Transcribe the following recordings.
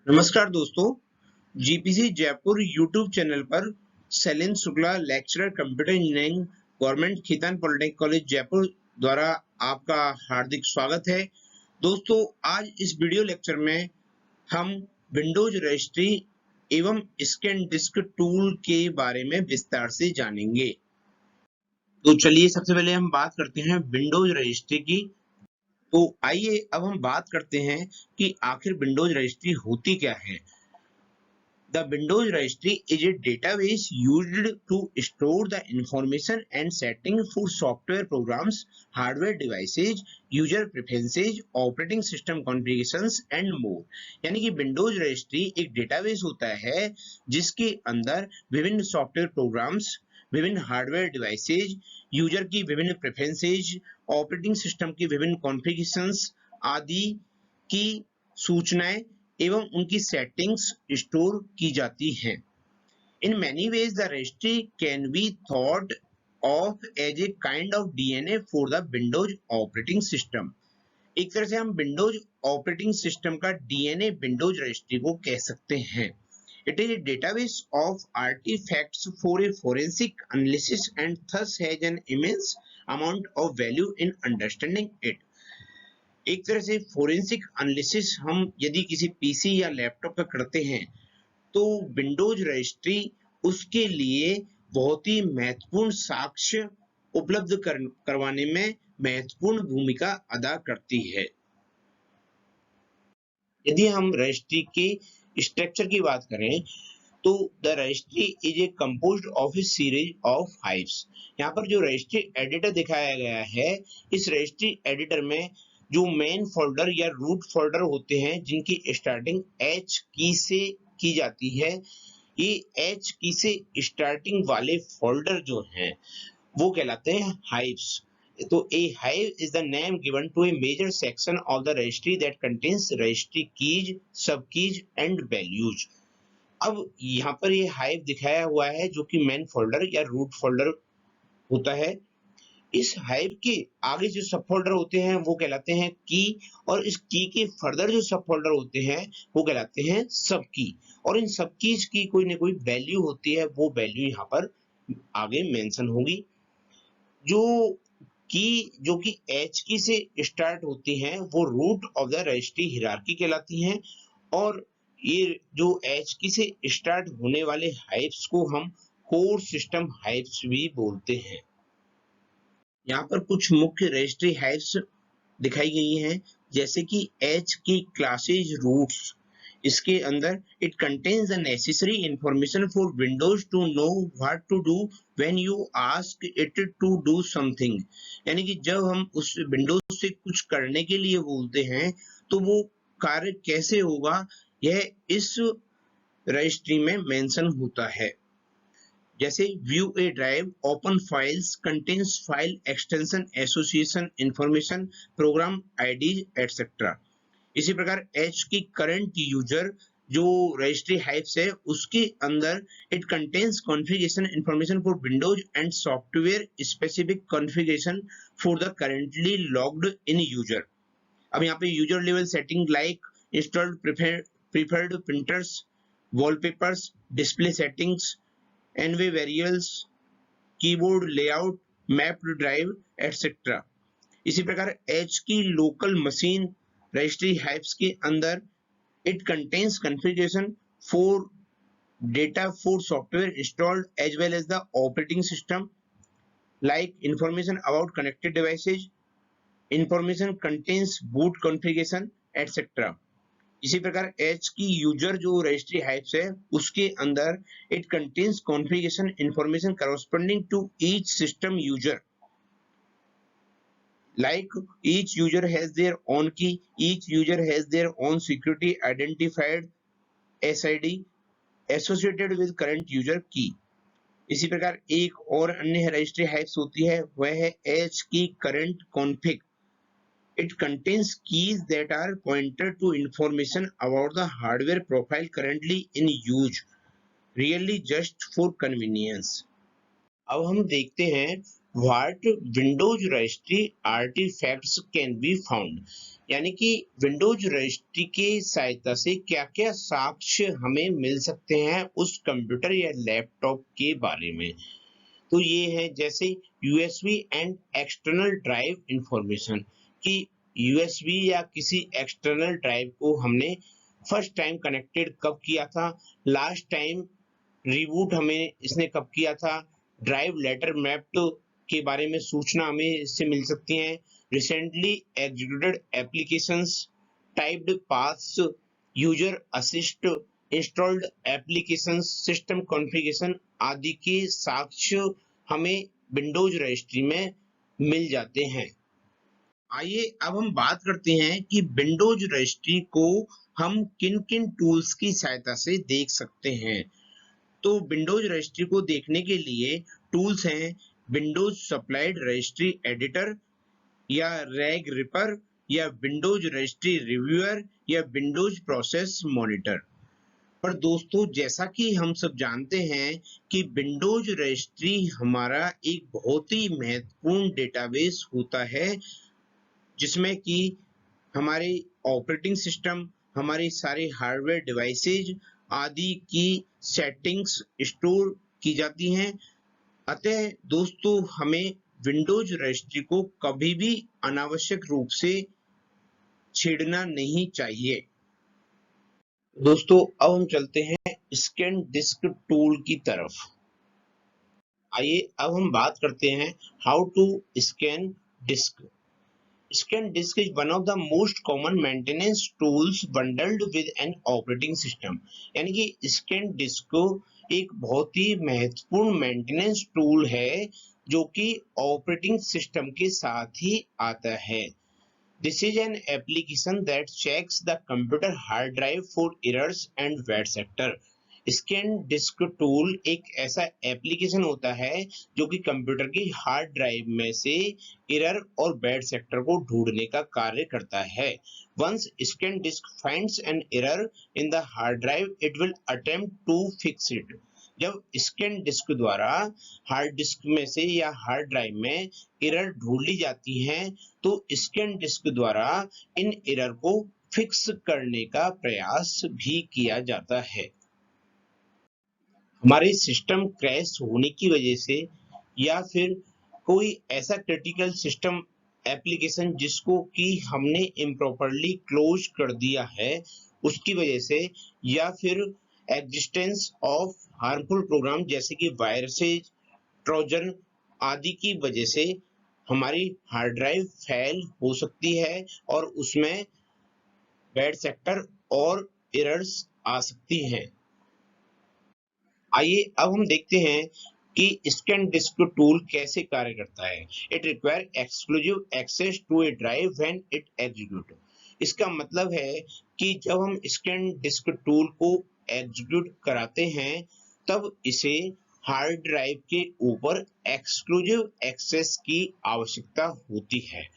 नमस्कार दोस्तों, GPC Jaipur YouTube channel पर Shailendra Shukla lecturer computer engineering government Khaitan polytechnic college Jaipur द्वारा आपका हार्दिक स्वागत है। दोस्तों, आज इस वीडियो लेक्चर में हम विंडोज रजिस्ट्री एवं स्कैन डिस्क टूल के बारे में विस्तार से जानेंगे। तो चलिए सबसे पहले हम बात करते हैं विंडोज रजिस्ट्री की। तो आइए अब हम बात करते हैं कि आखिर विंडोज रजिस्ट्री होती क्या है। The Windows registry is a database used to store the information and setting for software programs, hardware devices, user preferences, operating system configurations and more। यानी कि विंडोज रजिस्ट्री एक डेटाबेस होता है जिसके अंदर विभिन्न सॉफ्टवेयर प्रोग्राम्स, विभिन्न हार्डवेयर डिवाइसेज, यूजर की विभिन्न प्रेफरेंसेज, ऑपरेटिंग सिस्टम की विभिन्न कॉन्फ़िगरेशंस आदि की सूचनाएं एवं उनकी सेटिंग्स स्टोर की जाती हैं। In many ways, the registry can be thought of as a kind of DNA for the Windows operating system। एक तरह से हम विंडोज ऑपरेटिंग सिस्टम का डीएनए विंडोज रजिस्ट्री को कह सकते हैं। It is a database of artifacts for a forensic analysis and thus has an immense amount of value in understanding it। एक तरह से फोरेंसिक एनालिसिस हम यदि किसी पीसी या लैपटॉप पे करते हैं तो विंडोज रजिस्ट्री उसके लिए बहुत ही महत्वपूर्ण साक्ष्य उपलब्ध करवाने में महत्वपूर्ण भूमिका अदा करती है। यदि हम रजिस्ट्री के स्ट्रक्चर की बात करें तो the registry is a composed of A series of hives. यहाँ पर जो रजिस्ट्री एडिटर दिखाया गया है, इस रजिस्ट्री एडिटर में जो मेन फोल्डर या रूट फोल्डर होते हैं जिनकी स्टार्टिंग एच की से की जाती है, ये एच की से स्टार्टिंग वाले फोल्डर जो हैं वो कहलाते हैं हाइव्स। तो ए hive is the name given to a major section of the registry that contains registry keys, sub keys and values। अब यहाँ पर ये हाइव दिखाया हुआ है जो कि मेन फोल्डर या रूट फोल्डर होता है। इस हाइव के आगे जो सब फोल्डर होते हैं वो कहलाते हैं की, और इस की के फर्दर जो सब फोल्डर होते हैं वो कहलाते हैं सब की, और इन सब कीज की कोई ना कोई वैल्यू होती है, वो वैल्यू यहाँ पर आगे मेंशन होगी। जो कि एच की से स्टार्ट होती हैं वो root of the registry hierarchy कहलाती हैं, और ये जो एच की से स्टार्ट होने वाले हाइव्स को हम कोर सिस्टम हाइव्स भी बोलते हैं। यहाँ पर कुछ मुख्य रजिस्ट्री हाइव्स दिखाई गई हैं, जैसे कि एच की क्लासेज रूट्स। इसके अंदर it contains the necessary information for Windows to know what to do when you ask it to do something. यानी कि जब हम उस विंडोज से कुछ करने के लिए बोलते हैं तो वो कार्य कैसे होगा, यह इस रजिस्ट्री में मेंशन होता है। जैसे view a drive, open files, contains file extension, association information, program IDs etcetera. इसी प्रकार एच की करंट यूजर जो रजिस्ट्री हाइव्स है उसके अंदर it contains configuration information for Windows and software specific configuration for the currently logged in user. अब यहाँ पे user level setting like installed preferred printers, wallpapers, display settings, env variables, keyboard layout, mapped drive etcetera. इसी प्रकार H की local machine registry hives के अंदर it contains configuration for data for software installed as well as the operating system, like information about connected devices, information contains boot configuration etcetera. इसी प्रकार H की user जो registry hives है उसके अंदर it contains configuration information corresponding to each system user, like each user has their own key, each user has their own security identified SID associated with current user key। इसी प्रकार एक और अन्य registry hives होती है, वह है H key current config. It contains keys that are pointer to information about the hardware profile currently in use, really just for convenience। अब हम देखते हैं what Windows registry artifacts can be found। यानी कि विंडोज रजिस्ट्री के सहायता से क्या-क्या साक्ष्य हमें मिल सकते हैं उस कंप्यूटर या लैपटॉप के बारे में। तो ये है जैसे USB and external drive information कि यूएसबी या किसी एक्सटर्नल ड्राइव को हमने फर्स्ट टाइम कनेक्टेड कब किया था, लास्ट टाइम रिबूट हमें इसने कब किया था, ड्राइव लेटर मैप्ड के बारे में सूचना हमें इससे मिल सकती है, recently executed applications, typed paths, user assist, installed applications, system configuration आदि के साक्ष्य हमें विंडोज रजिस्ट्री में मिल जाते हैं। आइए अब हम बात करते हैं कि विंडोज रजिस्ट्री को हम किन-किन टूल्स की सहायता से देख सकते हैं। तो विंडोज रजिस्ट्री को देखने के लिए टूल्स हैं विंडोज सप्लाइड रजिस्ट्री एडिटर या रैग रिपर या विंडोज रजिस्ट्री रिव्यूअर या विंडोज प्रोसेस मॉनिटर। पर दोस्तों जैसा कि हम सब जानते हैं कि विंडोज रजिस्ट्री हमारा एक बहुत ही महत्वपूर्ण डेटाबेस होता है जिसमें कि हमारे ऑपरेटिंग सिस्टम, हमारे सारे हार्डवेयर डिवाइसेज आदि की सेटिंग्स स्टोर की जाती हैं। अतः दोस्तों हमें विंडोज रजिस्ट्री को कभी भी अनावश्यक रूप से छेड़ना नहीं चाहिए। दोस्तों अब हम चलते हैं स्कैन डिस्क टूल की तरफ। आइए अब हम बात करते हैं how to scan disk. Scan disk is one of the most common maintenance tools bundled with an operating system। यानी कि स्कैन डिस्क एक बहुत ही महत्वपूर्ण मेंटेनेंस टूल है जो कि ऑपरेटिंग सिस्टम के साथ ही आता है। This is an application that checks the computer hard drive for errors and bad sector। Scan disk tool एक ऐसा एप्लीकेशन होता है जो कि कंप्यूटर की हार्ड ड्राइव में से एरर और बैड सेक्टर को ढूंढने का कार्य करता है। Once scan disk finds an error in the hard drive it will attempt to fix it. जब स्कैन डिस्क द्वारा हार्ड डिस्क में से या हार्ड ड्राइव में एरर ढूंढ ली जाती हैं तो स्कैन डिस्क द्वारा इन एरर को फिक्स करने का प्रयास भी किया जाता है। हमारे सिस्टम क्रैश होने की वजह से या फिर कोई ऐसा क्रिटिकल सिस्टम एप्लीकेशन जिसको कि हमने इम्प्रॉपरली क्लोज कर दिया है उसकी वजह से या फिर एग्जिस्टेंस ऑफ हार्मफुल प्रोग्राम जैसे कि वायरसेज, ट्रोजन आदि की वजह से हमारी हार्ड ड्राइव फेल हो सकती है और उसमें बैड सेक्टर और एरर्स आ सकती हैं। आइए अब हम देखते हैं कि स्कैन डिस्क टूल कैसे कार्य करता है। It require exclusive access to a drive when it execute. इसका मतलब है कि जब हम स्कैन डिस्क टूल को एग्जीक्यूट कराते हैं तब इसे हार्ड ड्राइव के ऊपर एक्सक्लूसिव एक्सेस की आवश्यकता होती है।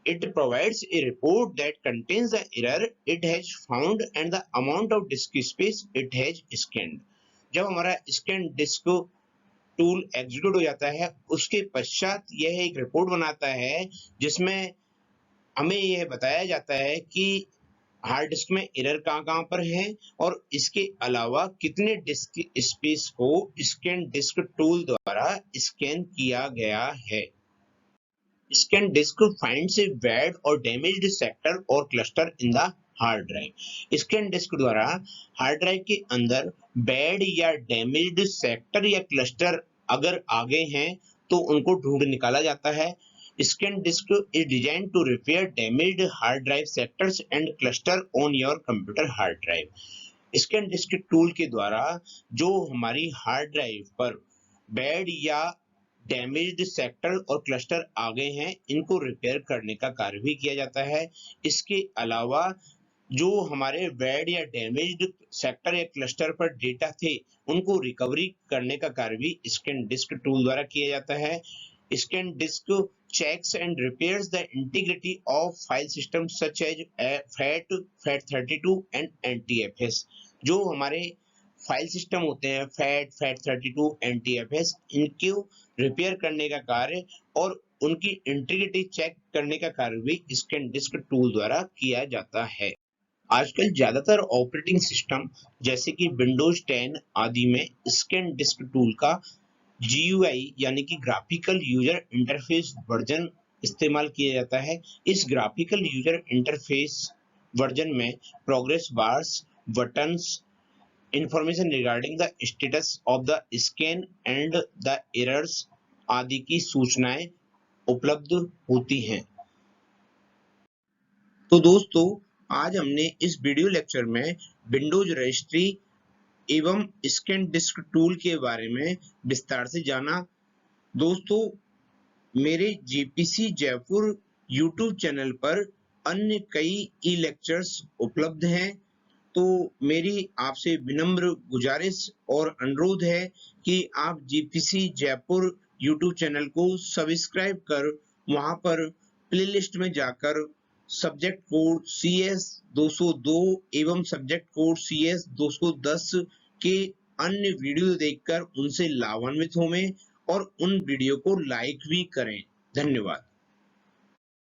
It provides a report that contains the error it has found and the amount of disk space it has scanned। जब हमारा स्कैन डिस्क टूल एग्जीक्यूट हो जाता है उसके पश्चात यह एक रिपोर्ट बनाता है जिसमें हमें यह बताया जाता है कि हार्ड डिस्क में एरर कहाँ पर है और इसके अलावा कितने डिस्क स्पेस को स्कैन डिस्क टूल द्वारा स्कैन किया गया है। Scan disk finds a bad or damaged sector or cluster in the hard drive. Scan disk द्वारा हार्ड ड्राइव के अंदर बैड या डैमेज्ड सेक्टर या क्लस्टर अगर आ गए हैं तो उनको ढूंढ निकाला जाता है। Scan disk is design to repair damaged hard drive sectors and cluster on your computer hard drive. Scan disk tool के द्वारा जो हमारी हार्ड ड्राइव पर बैड या डैमेज्ड सेक्टर और क्लस्टर आ गए हैं इनको रिपेयर करने का कार्य भी किया जाता है। इसके अलावा जो हमारे बैड या डैमेज्ड सेक्टर या क्लस्टर पर डेटा थे उनको रिकवरी करने का कार्य भी स्कैन डिस्क टूल द्वारा किया जाता है। Scan disk checks and repairs the integrity of file systems such as FAT, FAT32 and NTFS। जो हमारे फाइल सिस्टम होते हैं FAT, FAT32, NTFS इनको रिपेयर करने का कार्य और उनकी इंटीग्रिटी चेक करने का कार्य भी स्कैन डिस्क टूल द्वारा किया जाता है। आजकल ज्यादातर ऑपरेटिंग सिस्टम जैसे कि विंडोज 10 आदि में स्कैन डिस्क टूल का GUI यानी कि ग्राफिकल यूजर इंटरफेस वर्जन इस्तेमाल किया जाता है। इस ग्राफिकल यूजर इंटरफेस वर्जन में progress bars, buttons, information regarding the status of the scan and the errors आदि की सूचनाएं उपलब्ध होती हैं। तो दोस्तों, आज हमने इस वीडियो लेक्चर में विंडोज रजिस्ट्री एवं स्कैन डिस्क टूल के बारे में विस्तार से जाना। दोस्तों, मेरे JPC जयपुर YouTube चैनल पर अन्य कई ई लेक्चर्स उपलब्ध हैं। तो मेरी आपसे विनम्र गुजारिश और अनुरोध है कि आप JPC जयपुर YouTube चैनल को सब्सक्राइब कर वहां पर प्लेलिस्ट में जाकर सब्जेक्ट कोड CS 202 एवं सब्जेक्ट कोड CS 210 के अन्य वीडियो देखकर उनसे लाभान्वित हों और उन वीडियो को लाइक भी करें। धन्यवाद।